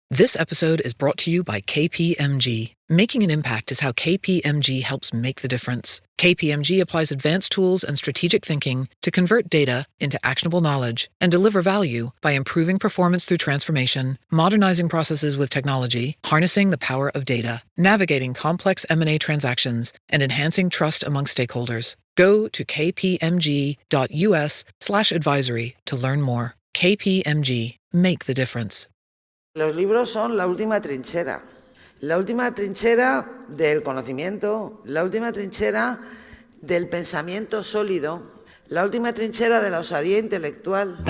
This episode is brought to you by KPMG. Making an impact is how KPMG helps make the difference. KPMG applies advanced tools and strategic thinking to convert data into actionable knowledge and deliver value by improving performance through transformation, modernizing processes with technology, harnessing the power of data, navigating complex M&A transactions, and enhancing trust among stakeholders. Go to kpmg.us/advisory to learn more. KPMG. Make the difference. Los libros son la última trinchera del conocimiento, la última trinchera del pensamiento sólido, la última trinchera de la osadía intelectual.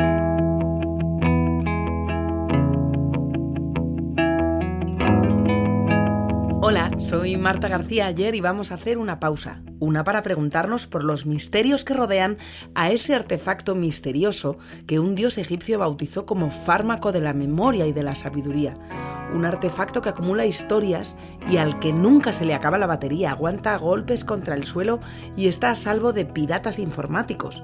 Hola, soy Marta García Ayer y vamos a hacer una pausa. Una para preguntarnos por los misterios que rodean a ese artefacto misterioso que un dios egipcio bautizó como fármaco de la memoria y de la sabiduría. Un artefacto que acumula historias y al que nunca se le acaba la batería, aguanta golpes contra el suelo y está a salvo de piratas informáticos.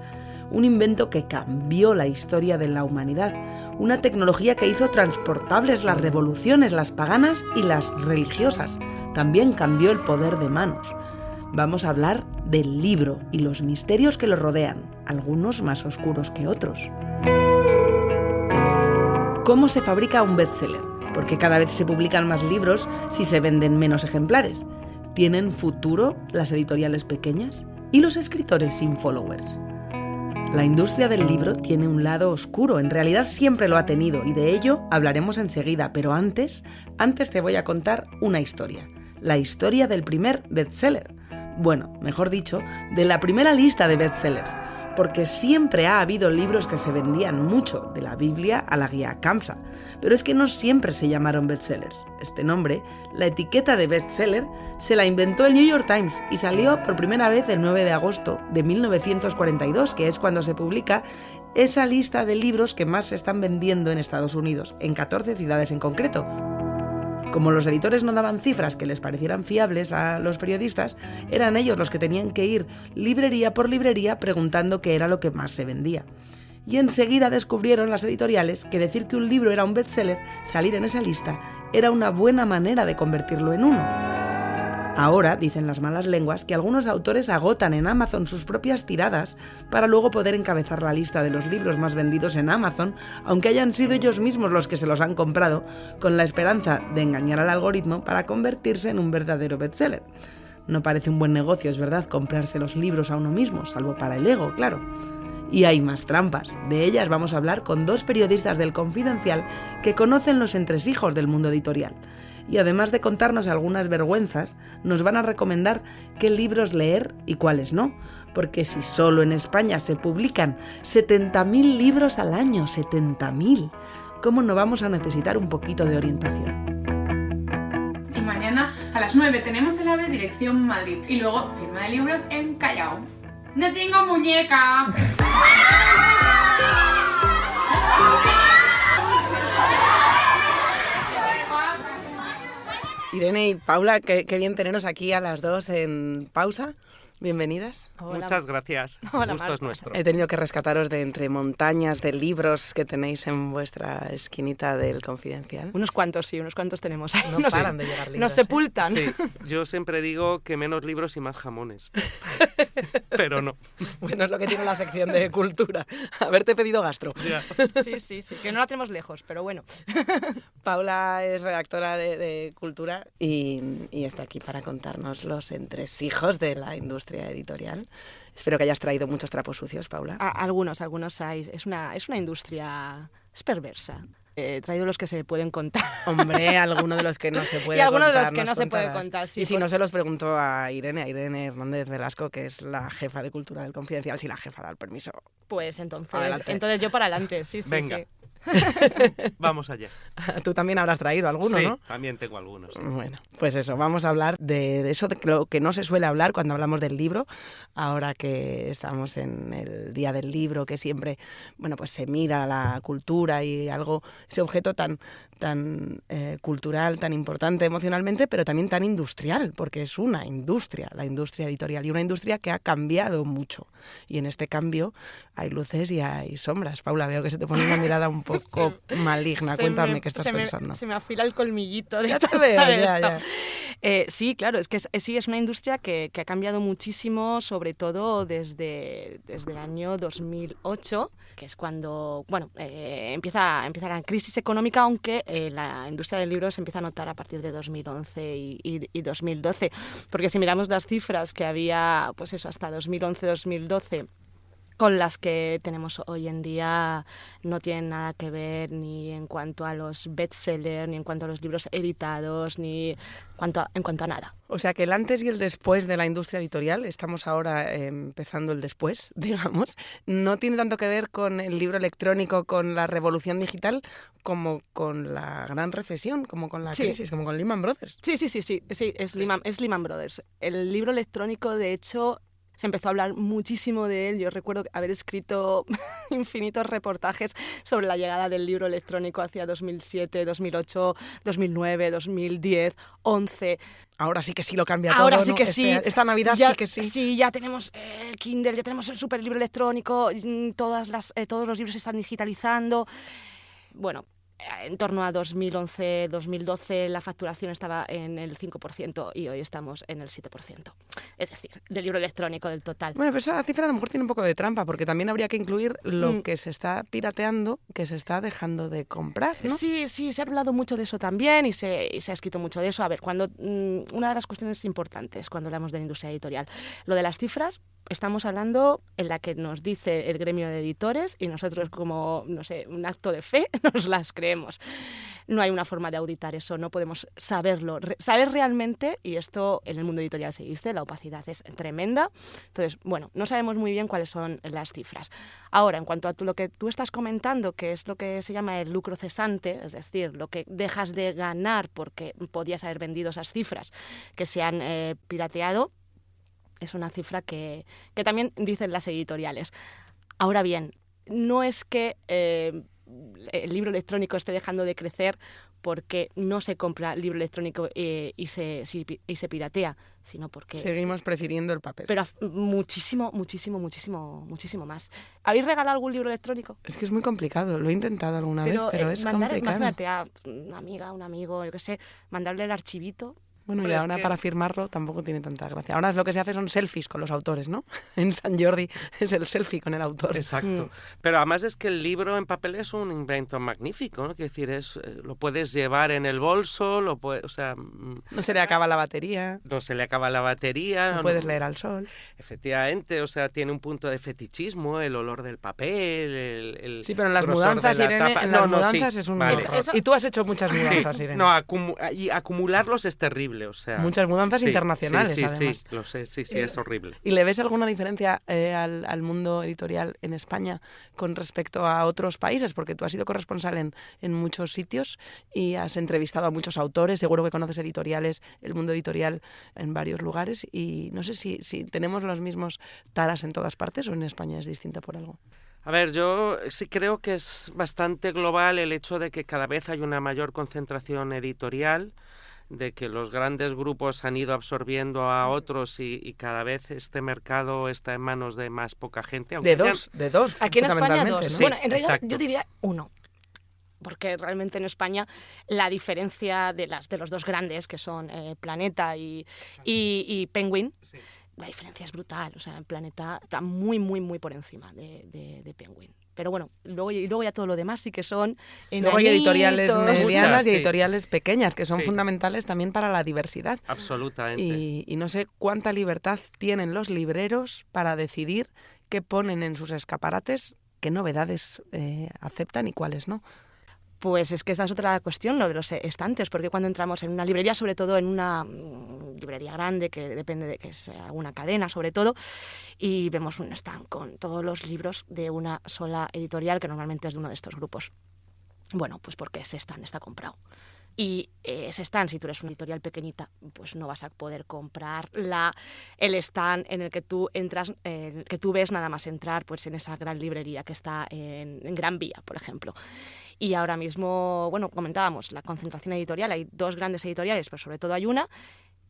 Un invento que cambió la historia de la humanidad. Una tecnología que hizo transportables las revoluciones, las paganas y las religiosas. También cambió el poder de manos. Vamos a hablar del libro y los misterios que lo rodean, algunos más oscuros que otros. ¿Cómo se fabrica un bestseller? Porque cada vez se publican más libros si se venden menos ejemplares. ¿Tienen futuro las editoriales pequeñas? ¿Y los escritores sin followers? La industria del libro tiene un lado oscuro, en realidad siempre lo ha tenido y de ello hablaremos enseguida, pero antes te voy a contar una historia, la historia del primer bestseller. Bueno, mejor dicho, de la primera lista de bestsellers, porque siempre ha habido libros que se vendían mucho, de la Biblia a la guía Kamsa, pero es que no siempre se llamaron bestsellers. Este nombre, la etiqueta de bestseller, se la inventó el New York Times y salió por primera vez el 9 de agosto de 1942, que es cuando se publica esa lista de libros que más se están vendiendo en Estados Unidos, en 14 ciudades en concreto. Como los editores no daban cifras que les parecieran fiables a los periodistas, eran ellos los que tenían que ir librería por librería preguntando qué era lo que más se vendía. Y enseguida descubrieron las editoriales que decir que un libro era un bestseller, salir en esa lista, era una buena manera de convertirlo en uno. Ahora, dicen las malas lenguas, que algunos autores agotan en Amazon sus propias tiradas para luego poder encabezar la lista de los libros más vendidos en Amazon, aunque hayan sido ellos mismos los que se los han comprado, con la esperanza de engañar al algoritmo para convertirse en un verdadero bestseller. No parece un buen negocio, es verdad, comprarse los libros a uno mismo, salvo para el ego, claro. Y hay más trampas. De ellas vamos a hablar con dos periodistas del Confidencial que conocen los entresijos del mundo editorial. Y además de contarnos algunas vergüenzas, nos van a recomendar qué libros leer y cuáles no, porque si solo en España se publican 70.000 libros al año, 70.000, ¿cómo no vamos a necesitar un poquito de orientación? Y mañana a las 9 tenemos el AVE dirección Madrid y luego firma de libros en Callao. ¡No tengo muñeca! Irene y Paula, qué bien teneros aquí a las dos en pausa. Bienvenidas. Hola. Muchas gracias. Hola, el gusto es nuestro. He tenido que rescataros de entre montañas de libros que tenéis en vuestra esquinita del Confidencial. Unos cuantos tenemos. No paran de llegar libros. Nos sepultan. Sí, yo siempre digo que menos libros y más jamones. Pero no. Bueno, es lo que tiene la sección de cultura. Haberte pedido gastro. Ya. Sí, que no la tenemos lejos, pero bueno. Paula es redactora de cultura y está aquí para contarnos los entresijos de la industria editorial. Espero que hayas traído muchos trapos sucios, Paula. Algunos hay. Es una industria, es perversa. He traído los que se pueden contar. Hombre, alguno de los que no se puede contar. Y algunos de los que no se puede contar, sí. Y si no, se los pregunto a Irene Hernández Velasco, que es la jefa de cultura del Confidencial, si la jefa da el permiso. Pues entonces yo para adelante, sí. Venga. Sí. Vamos allá. Tú también habrás traído alguno, sí, ¿no? También tengo algunos. Sí. Bueno, pues eso, vamos a hablar de eso, de lo que no se suele hablar cuando hablamos del libro, ahora que estamos en el Día del Libro, que siempre, pues se mira la cultura y ese objeto tan cultural, tan importante emocionalmente, pero también tan industrial, porque es una industria, la industria editorial, y una industria que ha cambiado mucho. Y en este cambio hay luces y hay sombras. Paula, veo que se te pone una mirada un poco maligna. Cuéntame qué estás pensando. Se me afila el colmillito de Ya te veo, ya. Sí, claro, es que sí, es una industria que ha cambiado muchísimo, sobre todo desde el año 2008, que es cuando empieza la crisis económica, aunque la industria del libro se empieza a notar a partir de 2011 y 2012, porque si miramos las cifras que había, pues eso, hasta 2011-2012, con las que tenemos hoy en día, no tienen nada que ver ni en cuanto a los bestsellers, ni en cuanto a los libros editados, ni en cuanto a nada. O sea que el antes y el después de la industria editorial, estamos ahora empezando el después, digamos, no tiene tanto que ver con el libro electrónico, con la revolución digital, como con la gran recesión, como con la crisis, como con Lehman Brothers. Sí, es Lehman Brothers. El libro electrónico, de hecho, se empezó a hablar muchísimo de él. Yo recuerdo haber escrito infinitos reportajes sobre la llegada del libro electrónico hacia 2007, 2008, 2009, 2010, 2011. Ahora sí que sí lo cambia todo. Ahora sí ¿no? que sí. Esta Navidad ya, sí que sí. Sí, ya tenemos el Kindle, ya tenemos el superlibro electrónico, todos los libros se están digitalizando. Bueno, en torno a 2011-2012 la facturación estaba en el 5% y hoy estamos en el 7%. Es decir, del libro electrónico del total. Bueno, pero esa cifra a lo mejor tiene un poco de trampa, porque también habría que incluir lo que se está pirateando, que se está dejando de comprar, ¿no? Sí, se ha hablado mucho de eso también y se ha escrito mucho de eso. A ver, una de las cuestiones importantes cuando hablamos de la industria editorial, lo de las cifras. Estamos hablando en la que nos dice el gremio de editores y nosotros como, no sé, un acto de fe nos las creemos. No hay una forma de auditar eso, no podemos saberlo. Saber realmente, y esto en el mundo editorial se dice, la opacidad es tremenda. Entonces, bueno, no sabemos muy bien cuáles son las cifras. Ahora, en cuanto a lo que tú estás comentando, que es lo que se llama el lucro cesante, es decir, lo que dejas de ganar porque podías haber vendido esas cifras que se han pirateado, es una cifra que también dicen las editoriales. Ahora bien, no es que el libro electrónico esté dejando de crecer porque no se compra libro electrónico y se piratea, sino porque... Seguimos prefiriendo el papel. Pero muchísimo más. ¿Habéis regalado algún libro electrónico? Es que es muy complicado, lo he intentado alguna vez, pero es complicado. Imagínate a una amiga, un amigo, yo qué sé, mandarle el archivito. Bueno, y ahora para firmarlo tampoco tiene tanta gracia. Ahora lo que se hace son selfies con los autores, ¿no? En San Jordi es el selfie con el autor. Exacto. Pero además es que el libro en papel es un invento magnífico, ¿no? Quiero decir, lo puedes llevar en el bolso, no se le acaba la batería. No se le acaba la batería. Lo puedes leer al sol. Efectivamente, o sea, tiene un punto de fetichismo, el olor del papel, el sí, pero en las mudanzas, Irene, mudanzas es un horror. Y tú has hecho muchas mudanzas, Irene. No, y acumularlos es terrible. O sea, muchas mudanzas internacionales, sí, además. Sí, lo sé, sí, es horrible. ¿Y le ves alguna diferencia al mundo editorial en España con respecto a otros países? Porque tú has sido corresponsal en muchos sitios y has entrevistado a muchos autores, seguro que conoces editoriales, el mundo editorial en varios lugares, y no sé si tenemos los mismos taras en todas partes o en España es distinto por algo. A ver, yo sí creo que es bastante global el hecho de que cada vez hay una mayor concentración editorial, de que los grandes grupos han ido absorbiendo a otros y cada vez este mercado está en manos de más poca gente. De dos. Aquí en España dos. Sí, bueno, en realidad exacto. Yo diría uno. Porque realmente en España la diferencia de los dos grandes, que son Planeta y Penguin, sí, la diferencia es brutal. O sea, Planeta está muy, muy, muy por encima de Penguin. Pero bueno, luego ya todo lo demás sí que son enanitos. Luego hay editoriales medianas y sí, editoriales pequeñas, que son sí, fundamentales también para la diversidad. Absolutamente. Y no sé cuánta libertad tienen los libreros para decidir qué ponen en sus escaparates, qué novedades aceptan y cuáles no. Pues es que esta es otra cuestión, lo de los estantes, porque cuando entramos en una librería, sobre todo en una librería grande, que depende de que sea una cadena sobre todo, y vemos un stand con todos los libros de una sola editorial, que normalmente es de uno de estos grupos. Bueno, pues porque ese stand está comprado. Y ese stand, si tú eres una editorial pequeñita, pues no vas a poder comprar el stand en el que tú entras, que tú ves nada más entrar, pues en esa gran librería que está en Gran Vía, por ejemplo. Y ahora mismo, bueno, comentábamos la concentración editorial, hay 2 grandes editoriales, pero sobre todo hay una,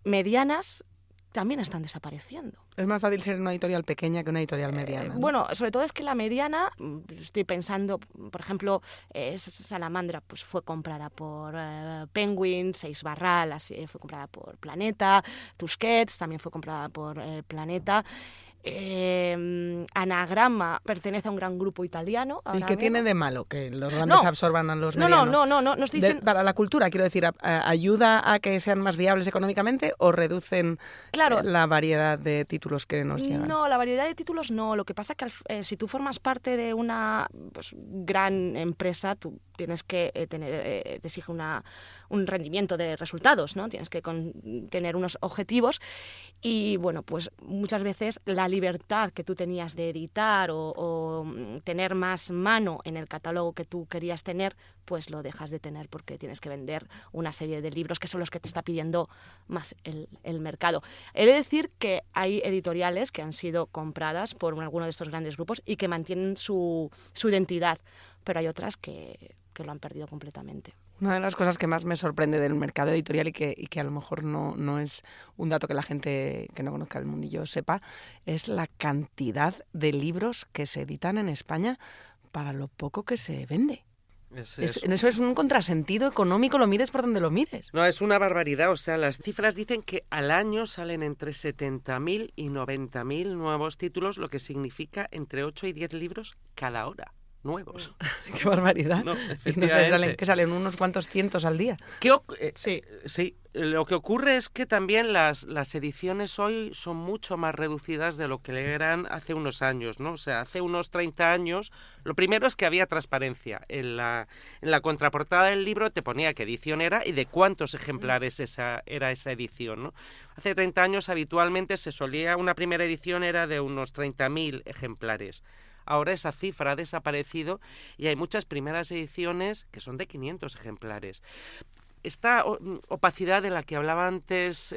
medianas también están desapareciendo. Es más fácil ser una editorial pequeña que una editorial mediana, ¿no? Bueno, sobre todo es que la mediana, estoy pensando, por ejemplo, Salamandra pues fue comprada por Penguin, Seix Barral fue comprada por Planeta, Tusquets también fue comprada por Planeta. Anagrama pertenece a un gran grupo italiano. ¿Y qué tiene de malo que los grandes absorban a los medianos? No estoy diciendo... Para la cultura, quiero decir, ¿ayuda a que sean más viables económicamente o reducen la variedad de títulos que nos llegan? No, la variedad de títulos no. Lo que pasa es que si tú formas parte de una gran empresa, tú tienes que te exige un rendimiento de resultados, ¿no? Tienes que tener unos objetivos y, bueno, pues muchas veces la libertad que tú tenías de editar o tener más mano en el catálogo que tú querías tener, pues lo dejas de tener porque tienes que vender una serie de libros que son los que te está pidiendo más el mercado. He de decir que hay editoriales que han sido compradas por alguno de estos grandes grupos y que mantienen su identidad, pero hay otras que lo han perdido completamente. Una de las cosas que más me sorprende del mercado editorial y que a lo mejor no es un dato que la gente que no conozca el mundillo sepa, es la cantidad de libros que se editan en España para lo poco que se vende. Eso es un contrasentido económico, lo mires por donde lo mires. No, es una barbaridad. O sea, las cifras dicen que al año salen entre 70.000 y 90.000 nuevos títulos, lo que significa entre 8 y 10 libros cada hora. Nuevos. ¡Qué barbaridad! No, efectivamente. Que salen unos cuantos cientos al día. Sí, lo que ocurre es que también las ediciones hoy son mucho más reducidas de lo que eran hace unos años, ¿no? O sea, hace unos 30 años, lo primero es que había transparencia. En la contraportada del libro te ponía qué edición era y de cuántos ejemplares era esa edición, ¿no? Hace 30 años habitualmente una primera edición era de unos 30.000 ejemplares. Ahora esa cifra ha desaparecido y hay muchas primeras ediciones que son de 500 ejemplares. Esta opacidad de la que hablaba antes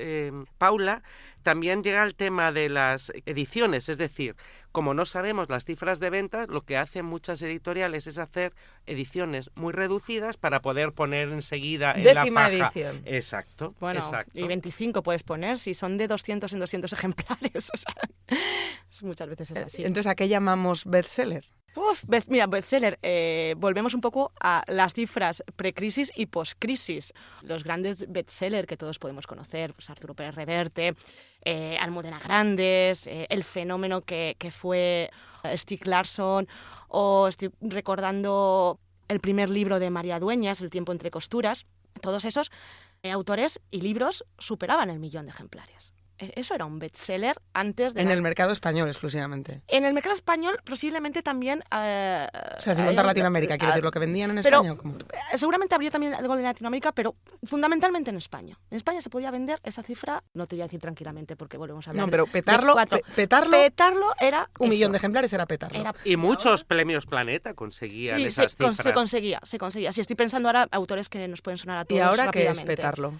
Paula también llega al tema de las ediciones, es decir, como no sabemos las cifras de ventas, lo que hacen muchas editoriales es hacer ediciones muy reducidas para poder poner enseguida en décima la faja. Edición. Exacto. Bueno, exacto. Y 25 puedes poner si son de 200 en 200 ejemplares. O sea, muchas veces es así. Entonces, ¿a qué llamamos bestseller? Mira, bestseller, volvemos un poco a las cifras precrisis y postcrisis. Los grandes bestsellers que todos podemos conocer, pues Arturo Pérez Reverte, Almudena Grandes, el fenómeno que fue Stieg Larsson, o estoy recordando el primer libro de María Dueñas, El tiempo entre costuras. Todos esos autores y libros superaban el 1.000.000 de ejemplares. Eso era un bestseller antes de... En el mercado español exclusivamente. En el mercado español posiblemente también... o sea, sin contar Latinoamérica, quiero decir, lo que vendían en España. ¿O cómo? Seguramente habría también algo de Latinoamérica, pero fundamentalmente en España. En España se podía vender esa cifra, no te voy a decir tranquilamente porque volvemos a hablar. No, pero petarlo era 1.000.000 de ejemplares era petarlo. Y muchos premios Planeta conseguían esas cifras. Se conseguía. Si estoy pensando ahora autores que nos pueden sonar a todos ¿Y ahora rápidamente. qué es petarlo?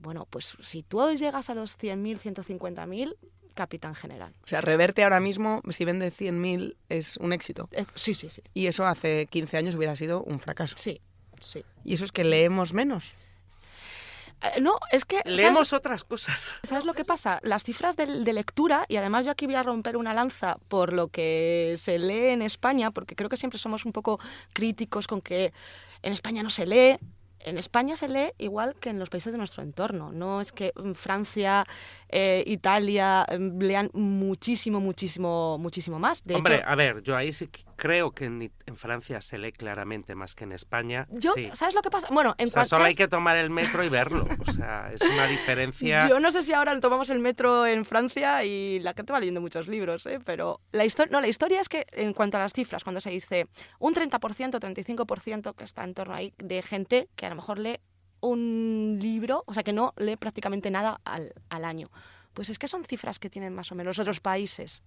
Bueno, pues si tú llegas a los 100.000, 150.000, capitán general. O sea, Reverte ahora mismo, si vende 100.000, es un éxito. Sí. Y eso hace 15 años hubiera sido un fracaso. Sí. ¿Y eso es que leemos menos? No, es que... Leemos otras cosas. ¿Sabes lo que pasa? Las cifras de lectura, y además yo aquí voy a romper una lanza por lo que se lee en España, porque creo que siempre somos un poco críticos con que en España no se lee. En España se lee igual que en los países de nuestro entorno. No es que Francia, Italia lean muchísimo más. De Hombre, hecho, a ver, yo ahí sí que creo que en Francia se lee claramente más que en España. Sí. ¿Sabes lo que pasa? Bueno, solo hay que tomar el metro y verlo. O sea, es una diferencia... Yo no sé si ahora tomamos el metro en Francia y la gente va leyendo muchos libros, pero la historia es que en cuanto a las cifras, cuando se dice un 30%, 35% que está en torno ahí de gente que a lo mejor lee un libro, o sea, que no lee prácticamente nada al año. Pues es que son cifras que tienen más o menos otros países.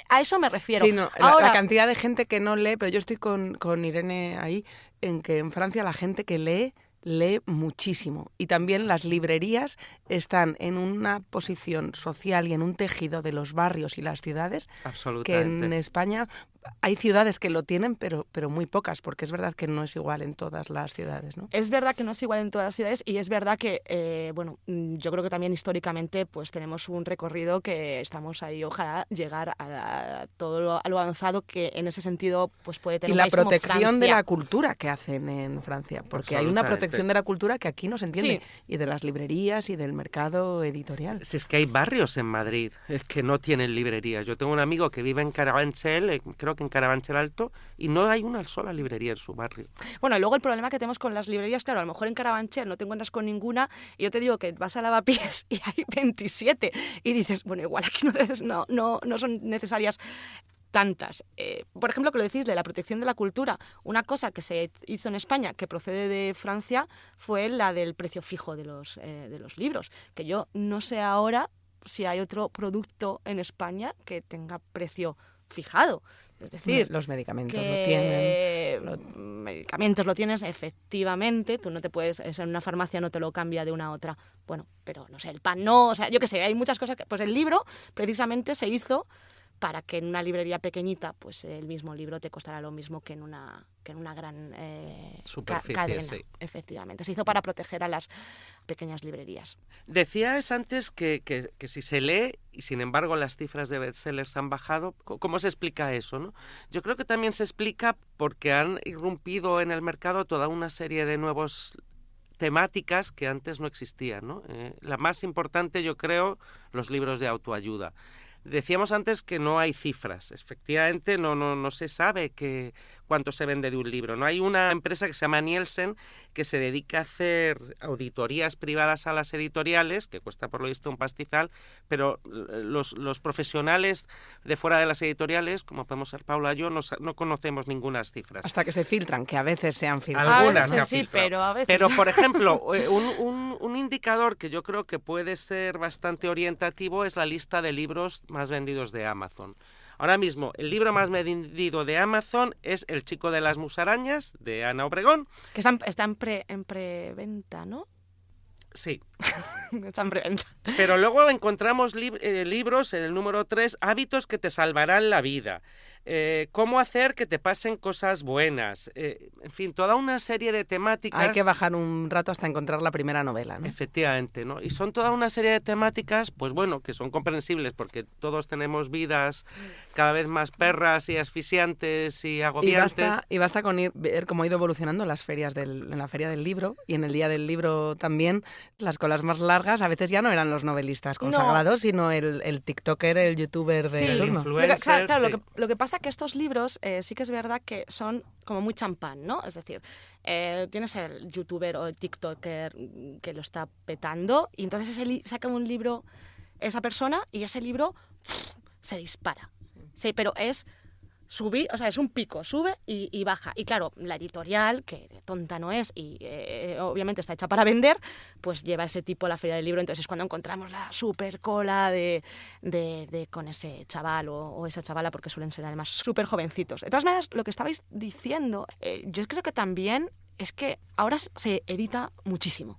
A eso me refiero. Sí, no, la cantidad de gente que no lee, pero yo estoy con Irene ahí, en que en Francia la gente que lee muchísimo. Y también las librerías están en una posición social y en un tejido de los barrios y las ciudades que en España hay ciudades que lo tienen, pero muy pocas, porque es verdad que no es igual en todas las ciudades, ¿no? Es verdad que no es igual en todas las ciudades y es verdad que, yo creo que también históricamente pues tenemos un recorrido que estamos ahí, ojalá llegar a todo lo avanzado que en ese sentido pues puede tener y un la país como protección de Francia. la cultura que hacen en Francia, porque hay una protección de la cultura que aquí no se entiende, Sí. y de las librerías y del mercado editorial. Si es que hay barrios en Madrid que no tienen librerías. Yo tengo un amigo que vive en Carabanchel, creo que en Carabanchel Alto, y no hay una sola librería en su barrio. Bueno, y luego el problema que tenemos con las librerías, claro, a lo mejor en Carabanchel no te encuentras con ninguna y yo te digo que vas a Lavapiés y hay 27 y dices, bueno, igual aquí no son necesarias tantas. Por ejemplo, que lo decís de la protección de la cultura, una cosa que se hizo en España que procede de Francia fue la del precio fijo de los libros, que yo no sé ahora si hay otro producto en España que tenga precio fijado. Es decir, los medicamentos que los tienen. medicamentos lo tienes, efectivamente, tú no te puedes, en una farmacia no te lo cambia de una a otra. Bueno, pero no sé, el pan no, o sea, yo qué sé, hay muchas cosas que, pues el libro precisamente se hizo para que en una librería pequeñita pues el mismo libro te costara lo mismo que en una gran Superficie, cadena. sí. Efectivamente, se hizo para proteger a las pequeñas librerías. Decías antes que si se lee y sin embargo las cifras de bestsellers han bajado, ¿cómo se explica eso, no? Yo creo que también se explica porque han irrumpido en el mercado toda una serie de nuevos temáticas que antes no existían, ¿no? La más importante, yo creo, los libros de autoayuda. Decíamos antes que no hay cifras. Efectivamente, no se sabe cuánto se vende de un libro. No hay una empresa que se llama Nielsen que se dedica a hacer auditorías privadas a las editoriales, que cuesta por lo visto un pastizal, pero los profesionales de fuera de las editoriales, como podemos ser Paula y yo, no conocemos ninguna cifras. Hasta que se filtran, que a veces se han filtrado. Algunas A se han veces sí, filtrado. pero a veces... Pero, por ejemplo, un indicador que yo creo que puede ser bastante orientativo es la lista de libros más vendidos de Amazon. Ahora mismo, el libro más vendido de Amazon es El chico de las musarañas, de Ana Obregón. Que está en preventa, ¿no? Sí. Está en preventa. Pero luego encontramos libros en el número 3, Hábitos que te salvarán la vida. Cómo hacer que te pasen cosas buenas. En fin, toda una serie de temáticas. Hay que bajar un rato hasta encontrar la primera novela, ¿no? Efectivamente, ¿no? Y son toda una serie de temáticas, pues bueno, que son comprensibles porque todos tenemos vidas cada vez más perras y asfixiantes y agobiantes. Y basta con ver cómo ha ido evolucionando las ferias en la feria del libro y en el día del libro también. Las colas más largas a veces ya no eran los novelistas consagrados, sino el tiktoker, el youtuber de el turno. influencer, Claro, sí. lo que pasa que estos libros sí que es verdad que son como muy champán, ¿no? Es decir, tienes el youtuber o el tiktoker que lo está petando y entonces saca un libro esa persona y ese libro se dispara. Sí, pero es es un pico, sube y baja. Y claro, la editorial, que tonta no es y obviamente está hecha para vender, pues lleva ese tipo a la feria del libro. Entonces es cuando encontramos la super cola de con ese chaval o esa chavala, porque suelen ser además súper jovencitos. De todas maneras, lo que estabais diciendo, yo creo que también es que ahora se edita muchísimo,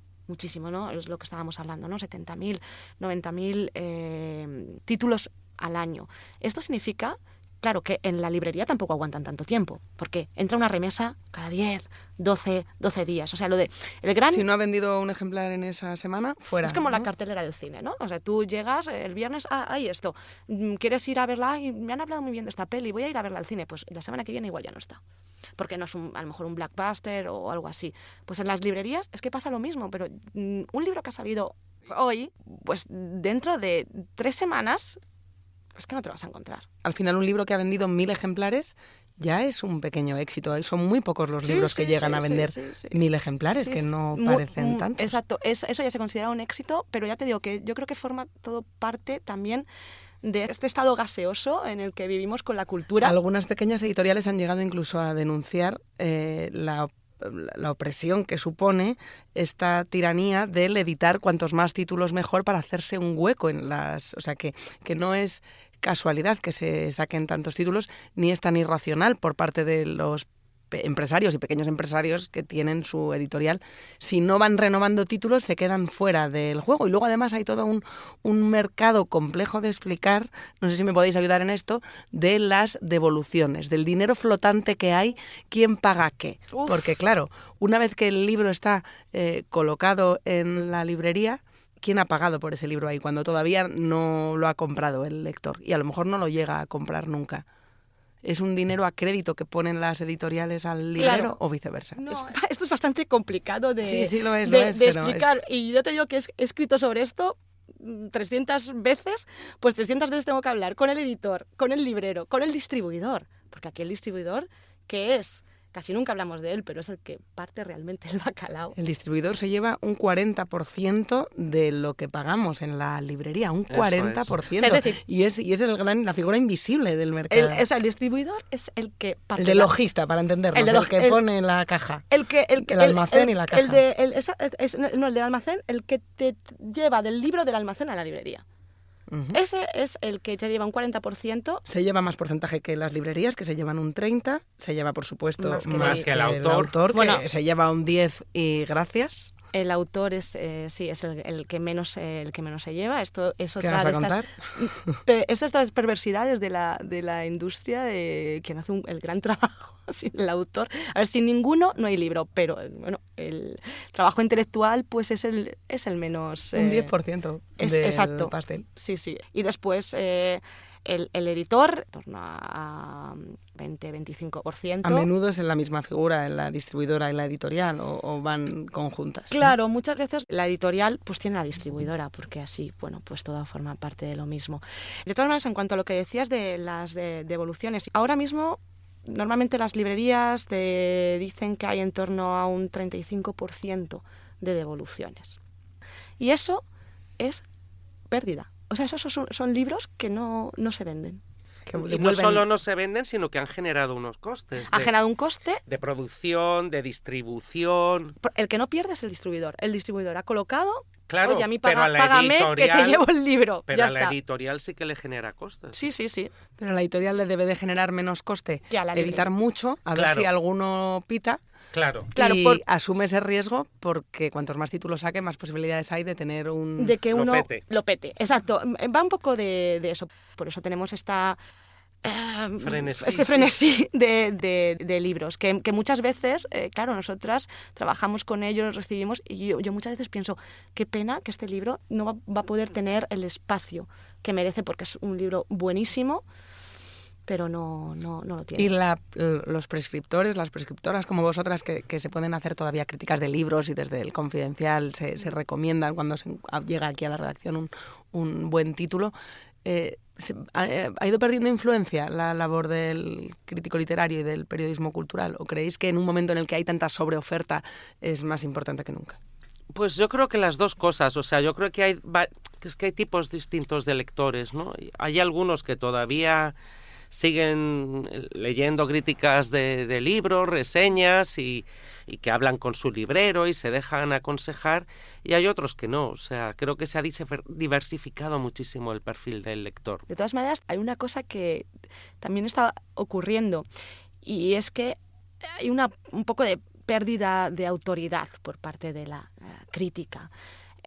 ¿no? Es lo que estábamos hablando, ¿no? 70.000, 90.000 títulos al año. Esto significa... Claro que en la librería tampoco aguantan tanto tiempo, porque entra una remesa cada 10, 12 días. O sea, Si no ha vendido un ejemplar en esa semana, fuera. Es como ¿no? la cartelera del cine, ¿no? O sea, tú llegas el viernes, hay esto, quieres ir a verla, y me han hablado muy bien de esta peli, voy a ir a verla al cine, pues la semana que viene igual ya no está. Porque no es a lo mejor un blockbuster o algo así. Pues en las librerías es que pasa lo mismo, pero un libro que ha salido hoy, pues dentro de 3 semanas... es que no te vas a encontrar. Al final, un libro que ha vendido 1.000 ejemplares ya es un pequeño éxito. Son muy pocos los libros que llegan a vender 1.000 ejemplares, que no parecen tantos. Exacto, eso ya se considera un éxito, pero ya te digo que yo creo que forma todo parte también de este estado gaseoso en el que vivimos con la cultura. Algunas pequeñas editoriales han llegado incluso a denunciar la opresión que supone esta tiranía del editar cuantos más títulos mejor para hacerse un hueco en las... O sea, que no es casualidad que se saquen tantos títulos, ni es tan irracional por parte de los empresarios y pequeños empresarios que tienen su editorial, si no van renovando títulos, se quedan fuera del juego. Y luego además hay todo un mercado complejo de explicar, no sé si me podéis ayudar en esto, de las devoluciones, del dinero flotante que hay, quién paga qué. Uf. Porque claro, una vez que el libro está colocado en la librería, ¿quién ha pagado por ese libro ahí cuando todavía no lo ha comprado el lector? Y a lo mejor no lo llega a comprar nunca. ¿Es un dinero a crédito que ponen las editoriales al librero Claro. o viceversa? No, esto es bastante complicado de, Sí, lo es, de pero explicar. Y yo te digo que he escrito sobre esto 300 veces, pues 300 veces tengo que hablar con el editor, con el librero, con el distribuidor. Porque aquí el distribuidor, ¿qué es? Casi nunca hablamos de él, pero es el que parte realmente el bacalao. El distribuidor se lleva un 40% de lo que pagamos en la librería, un Eso 40%. es. O sea, es decir, y es la figura invisible del mercado. El distribuidor es el que parte El de logista, para entenderlo, el que pone la caja. El almacén y la caja. El del almacén, el que te lleva del libro del almacén a la librería. Ujú. Ese es el que te lleva un 40%. Se lleva más porcentaje que las librerías, que se llevan un 30%. Se lleva, por supuesto, Más que el autor. que Bueno, se lleva un 10% y gracias. El autor es el que menos se lleva. Esto es ¿Qué otra vas a de estas contar? estas perversidades de la industria de quien hace el gran trabajo sin el autor. A ver, sin ninguno no hay libro, pero bueno, el trabajo intelectual pues es el menos Un 10% del exacto. pastel. Sí. Y después el editor, en torno a 20-25%. A menudo es en la misma figura, en la distribuidora y la editorial, o van conjuntas, ¿no? Claro, muchas veces la editorial pues tiene la distribuidora, porque así, bueno, pues todo forma parte de lo mismo. De todas maneras, en cuanto a lo que decías de las devoluciones, ahora mismo normalmente las librerías dicen que hay en torno a un 35% de devoluciones. Y eso es pérdida. O sea, esos son libros que no se venden. Que Y no solo no se venden, sino que han generado unos costes. Ha generado un coste. De producción, de distribución. El que no pierde es el distribuidor. El distribuidor ha colocado, Claro, oye, a mí pero a la págame que te llevo el libro. Pero ya a la está. editorial sí que le genera costes. Sí. Pero a la editorial le debe de generar menos coste, Que a la evitar librería. mucho, a ver Claro. si alguno pita. Claro. Claro, y asume ese riesgo porque cuantos más títulos saque, más posibilidades hay de tener un... De que Lo uno pete. lo pete. Exacto. Va un poco de eso. Por eso tenemos Frenesí, este frenesí de libros, que muchas veces, claro, nosotras trabajamos con ellos, los recibimos, y yo muchas veces pienso, qué pena que este libro no va a poder tener el espacio que merece, porque es un libro buenísimo, pero no lo tiene. Y los prescriptores, las prescriptoras como vosotras que se pueden hacer todavía críticas de libros y desde el Confidencial se recomiendan cuando llega aquí a la redacción un buen título, ¿ha ido perdiendo influencia la labor del crítico literario y del periodismo cultural? ¿O creéis que en un momento en el que hay tanta sobreoferta es más importante que nunca? Pues yo creo que las dos cosas. O sea, yo creo que hay tipos distintos de lectores, ¿no? Hay algunos que todavía siguen leyendo críticas de libros, reseñas y que hablan con su librero y se dejan aconsejar, y hay otros que no. O sea, creo que se ha diversificado muchísimo el perfil del lector. De todas maneras, hay una cosa que también está ocurriendo, y es que hay un poco de pérdida de autoridad por parte de la crítica.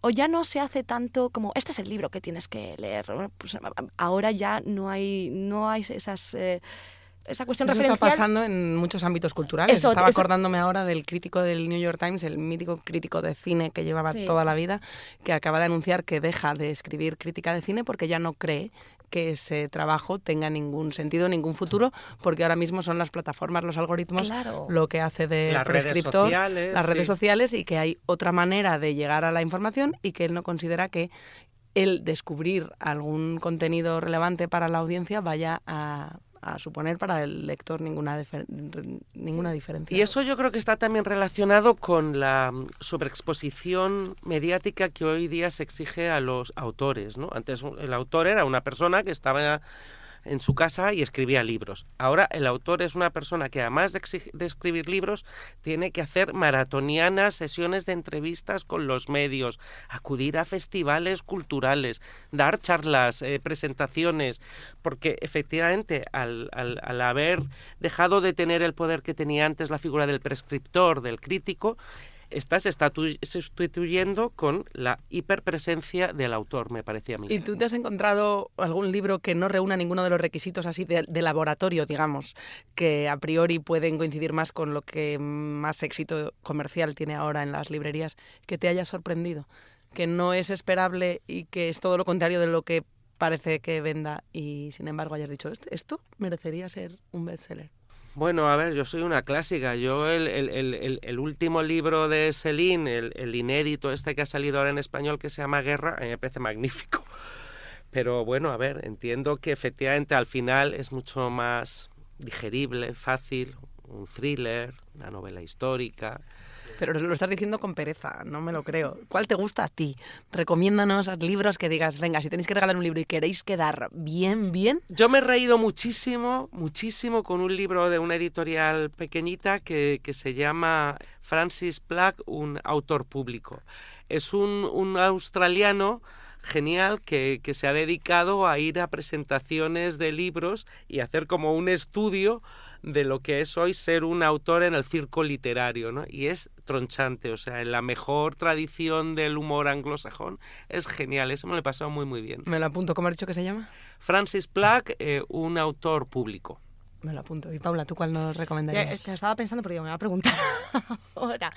O ya no se hace tanto como, este es el libro que tienes que leer. Pues ahora ya no hay esas... esa cuestión Eso referencial. está pasando en muchos ámbitos culturales. Estaba acordándome ahora del crítico del New York Times, el mítico crítico de cine que llevaba toda la vida, que acaba de anunciar que deja de escribir crítica de cine porque ya no cree que ese trabajo tenga ningún sentido, ningún futuro, porque ahora mismo son las plataformas, los algoritmos, lo que hace de las prescriptor, las redes sociales, y que hay otra manera de llegar a la información y que él no considera que el descubrir algún contenido relevante para la audiencia vaya a suponer para el lector ninguna diferencia. Y eso yo creo que está también relacionado con la sobreexposición mediática que hoy día se exige a los autores, ¿no? Antes el autor era una persona que estaba en su casa y escribía libros. Ahora el autor es una persona que además de escribir libros tiene que hacer maratonianas sesiones de entrevistas con los medios, acudir a festivales culturales, dar charlas, presentaciones, porque efectivamente al haber dejado de tener el poder que tenía antes la figura del prescriptor, del crítico, está sustituyendo con la hiperpresencia del autor, me parecía a mí. ¿Y tú te has encontrado algún libro que no reúna ninguno de los requisitos así de laboratorio, digamos, que a priori pueden coincidir más con lo que más éxito comercial tiene ahora en las librerías, que te haya sorprendido? Que no es esperable y que es todo lo contrario de lo que parece que venda y, sin embargo, hayas dicho, esto merecería ser un bestseller. Bueno, a ver, yo soy una clásica. Yo el último libro de Céline, el inédito este que ha salido ahora en español, que se llama Guerra, a mí me parece magnífico. Pero bueno, a ver, entiendo que efectivamente al final es mucho más digerible, fácil, un thriller, una novela histórica. Pero lo estás diciendo con pereza, no me lo creo. ¿Cuál te gusta a ti? Recomiéndanos libros que digas, venga, si tenéis que regalar un libro y queréis quedar bien. Yo me he reído muchísimo con un libro de una editorial pequeñita que se llama Francis Platt, un autor público. Es un australiano genial que se ha dedicado a ir a presentaciones de libros y hacer como un estudio de lo que es hoy ser un autor en el circo literario, ¿no? Y es tronchante, o sea, en la mejor tradición del humor anglosajón, es genial, eso me lo he pasado muy bien. Me lo apunto, ¿cómo has dicho que se llama? Francis Platt, un autor público. Me lo apunto. Y Paula, ¿tú cuál nos recomendarías? Es que estaba pensando porque me va a preguntar ahora.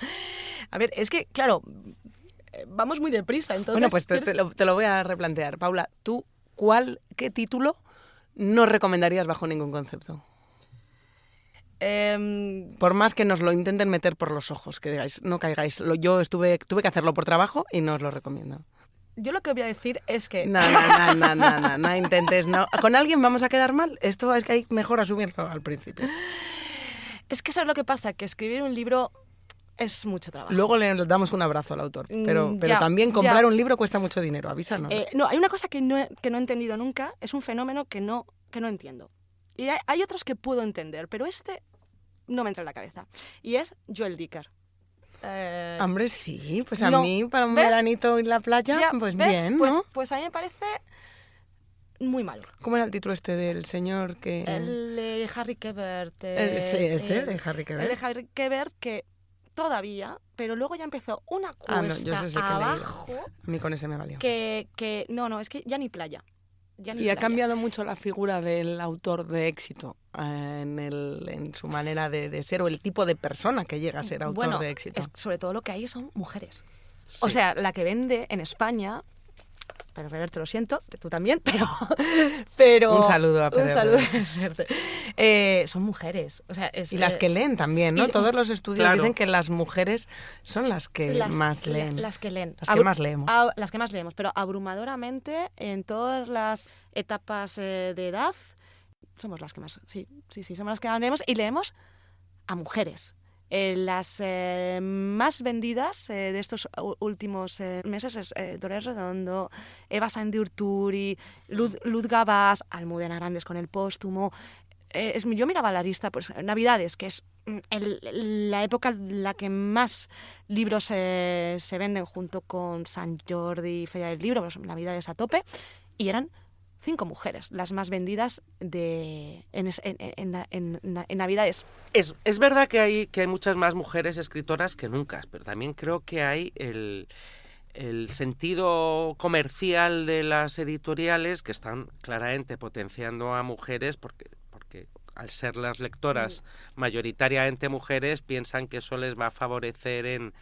A ver, es que, claro, vamos muy deprisa, entonces... Bueno, pues te lo voy a replantear. Paula, ¿tú qué título no recomendarías bajo ningún concepto? Por más que nos lo intenten meter por los ojos, que digáis, no caigáis. Yo tuve que hacerlo por trabajo y no os lo recomiendo. Yo lo que voy a decir es que... No intentes, no. ¿Con alguien vamos a quedar mal? Esto es que hay mejor asumirlo al principio. Es que eso es lo que pasa, que escribir un libro es mucho trabajo. Luego le damos un abrazo al autor, pero también comprar un libro cuesta mucho dinero, avísanos. No, hay una cosa que no he entendido nunca, es un fenómeno que no entiendo. Y hay otros que puedo entender, pero este no me entra en la cabeza. Y es Joel Dicker. Hombre, sí, pues a mí, para un veranito en la playa, pues ¿ves? Bien, ¿no? Pues a mí me parece muy malo. ¿Cómo era el título este del señor que...? El de Harry Quebert. El de Harry Quebert. El de Harry Quebert, que todavía, pero luego ya empezó una cuesta abajo. A mí con ese me valió. Que no, es que ya ni playa. Y ha cambiado mucho la figura del autor de éxito en su manera de ser o el tipo de persona que llega a ser autor de éxito. Sobre todo lo que hay son mujeres. Sí. O sea, la que vende en España, pero Reverte, lo siento, tú también, pero un saludo a Pedro. Un saludo son mujeres. O sea, y las que leen también, ¿no? Todos los estudios dicen que las mujeres son las que más leen. Las que leen. Las que más leemos. Las que más leemos, pero abrumadoramente en todas las etapas de edad somos las que más, sí, somos las que más leemos y leemos a mujeres. Las más vendidas de estos últimos meses es Dolores Redondo, Eva Sáenz de Urturi, Luz Gabás, Almudena Grandes con El Póstumo. Yo miraba la lista, pues Navidades, que es la época en la que más libros se venden junto con Sant Jordi y Feria del Libro, pues Navidades a tope, y eran 5 mujeres, las más vendidas en Navidades. Es verdad que hay muchas más mujeres escritoras que nunca, pero también creo que hay el sentido comercial de las editoriales que están claramente potenciando a mujeres porque al ser las lectoras mayoritariamente mujeres piensan que eso les va a favorecer en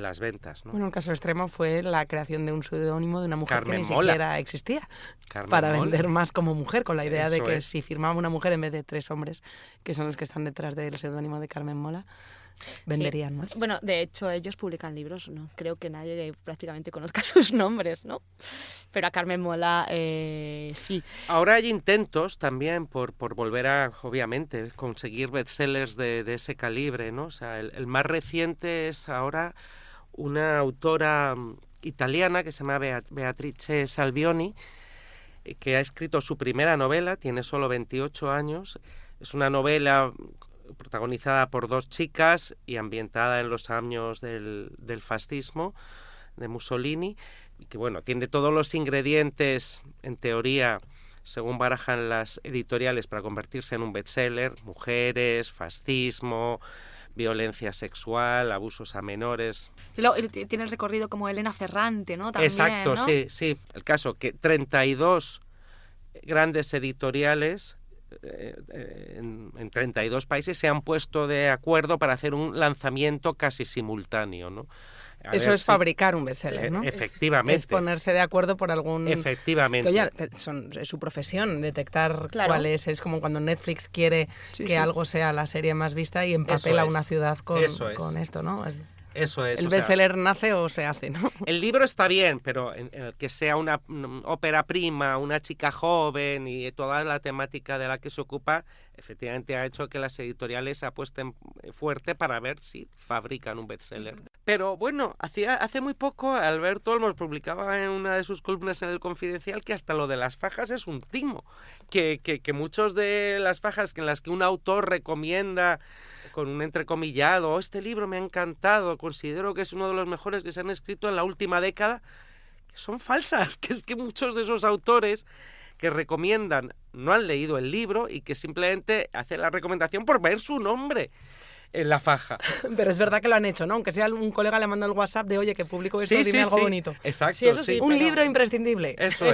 las ventas, ¿no? Bueno, el caso extremo fue la creación de un seudónimo de una mujer Carmen que ni Mola. siquiera existía Carmen para Mola. vender más como mujer, con la idea Eso de que es. si firmaba una mujer en vez de 3 hombres, que son los que están detrás del seudónimo de Carmen Mola, venderían más. Bueno, de hecho, ellos publican libros, ¿no? Creo que nadie prácticamente conozca sus nombres, ¿no? Pero a Carmen Mola, sí. Ahora hay intentos también por volver a, obviamente, conseguir bestsellers de ese calibre, ¿no? O sea, el más reciente es ahora una autora italiana que se llama Beatrice Salvioni, que ha escrito su primera novela, tiene solo 28 años. Es una novela protagonizada por 2 chicas y ambientada en los años del fascismo, de Mussolini, y que bueno, tiene todos los ingredientes, en teoría, según barajan las editoriales, para convertirse en un bestseller: mujeres, fascismo, violencia sexual, abusos a menores. Tiene el recorrido como Elena Ferrante, ¿no? También, exacto, ¿no? sí. El caso que 32 grandes editoriales en 32 países se han puesto de acuerdo para hacer un lanzamiento casi simultáneo, ¿no? Eso es fabricar un bestseller, ¿no? Efectivamente. Es ponerse de acuerdo por algún... Efectivamente. Que, oye, es su profesión, detectar cuál es. Es como cuando Netflix quiere que algo sea la serie más vista y empapela una ciudad con esto, ¿no? Eso es. El bestseller nace o se hace, ¿no? El libro está bien, pero en el que sea una ópera prima, una chica joven y toda la temática de la que se ocupa, efectivamente ha hecho que las editoriales apuesten fuerte para ver si fabrican un bestseller. Pero bueno, hace muy poco Alberto Olmos publicaba en una de sus columnas en El Confidencial que hasta lo de las fajas es un timo, que muchos de las fajas en las que un autor recomienda con un entrecomillado: este libro me ha encantado, considero que es uno de los mejores que se han escrito en la última década, que son falsas, que es que muchos de esos autores que recomiendan no han leído el libro y que simplemente hacen la recomendación por ver su nombre en la faja. Pero es verdad que lo han hecho, ¿no? Aunque sea un colega le manda el WhatsApp de: oye, que publico esto, dime algo bonito. Exacto, sí, eso sí. Un libro imprescindible. Eso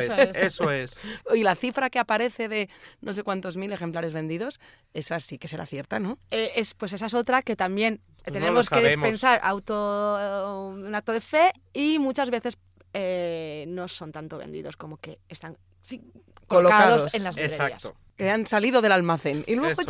es. Y la cifra que aparece de no sé cuántos mil ejemplares vendidos, esa sí que será cierta, ¿no? Pues esa es otra que también tenemos que pensar un acto de fe, y muchas veces no son tanto vendidos como que están colocados en las librerías. Exacto. Que han salido del almacén y luego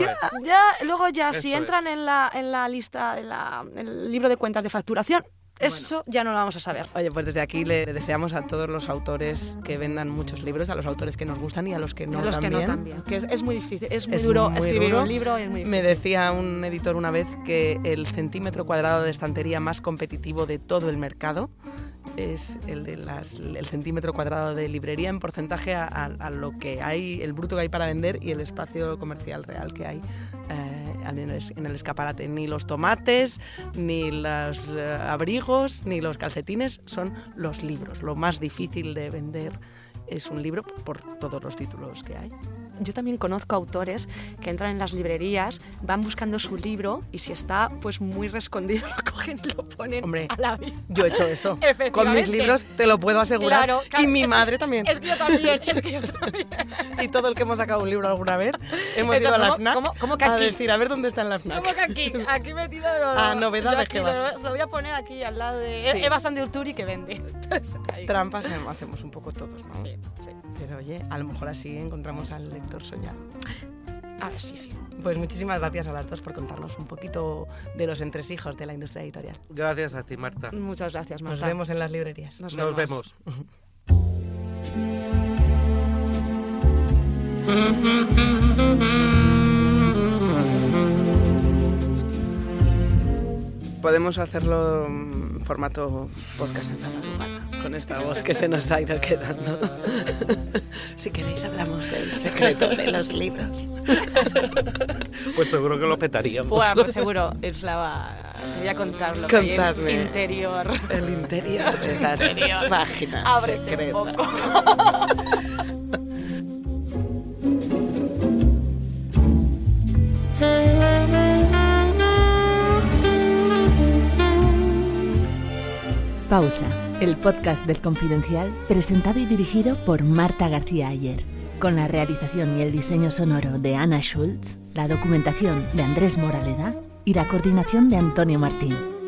luego si entran en la lista el libro de cuentas de facturación, eso ya no lo vamos a saber. Oye, pues desde aquí le deseamos a todos los autores que vendan muchos libros, a los autores que nos gustan y a los que no también. Que es muy difícil, es muy duro escribir un libro. Es muy difícil. Me decía un editor una vez que el centímetro cuadrado de estantería más competitivo de todo el mercado es el centímetro cuadrado de librería en porcentaje a lo que hay, el bruto que hay para vender y el espacio comercial real que hay en el escaparate. Ni los tomates, ni los abrigos, ni los calcetines son los libros. Lo más difícil de vender es un libro por todos los títulos que hay. Yo también conozco autores que entran en las librerías, van buscando su libro y si está pues muy rescondido lo cogen y lo ponen a la vista. Yo he hecho eso. Con mis libros, te lo puedo asegurar. Claro, y mi madre también. Es que yo también. Y todo el que hemos sacado un libro alguna vez hemos ido a la FNAC ¿cómo que aquí? a decir, a ver dónde está en la FNAC. ¿Cómo que aquí metido? Novedades que vas. Lo voy a poner aquí al lado de Eva Sandiurturi, que vende. Trampas hacemos un poco todos, ¿no? Sí. Pero oye, a lo mejor así encontramos al lector soñado. A ver, sí. Pues muchísimas gracias a las dos por contarnos un poquito de los entresijos de la industria editorial. Gracias a ti, Marta. Muchas gracias, Marta. Nos vemos en las librerías. Nos vemos. Podemos hacerlo en formato podcast en la madrugada, con esta voz que se nos ha ido quedando. Si queréis hablamos del secreto de los libros. Pues seguro que lo petaríamos. Pues seguro. Te voy a contar lo que hay en el interior. El interior de estas páginas. Ábrete secretas. un poco. Pausa, el podcast del Confidencial, presentado y dirigido por Marta García Ayer, con la realización y el diseño sonoro de Ana Schultz, la documentación de Andrés Moraleda y la coordinación de Antonio Martín.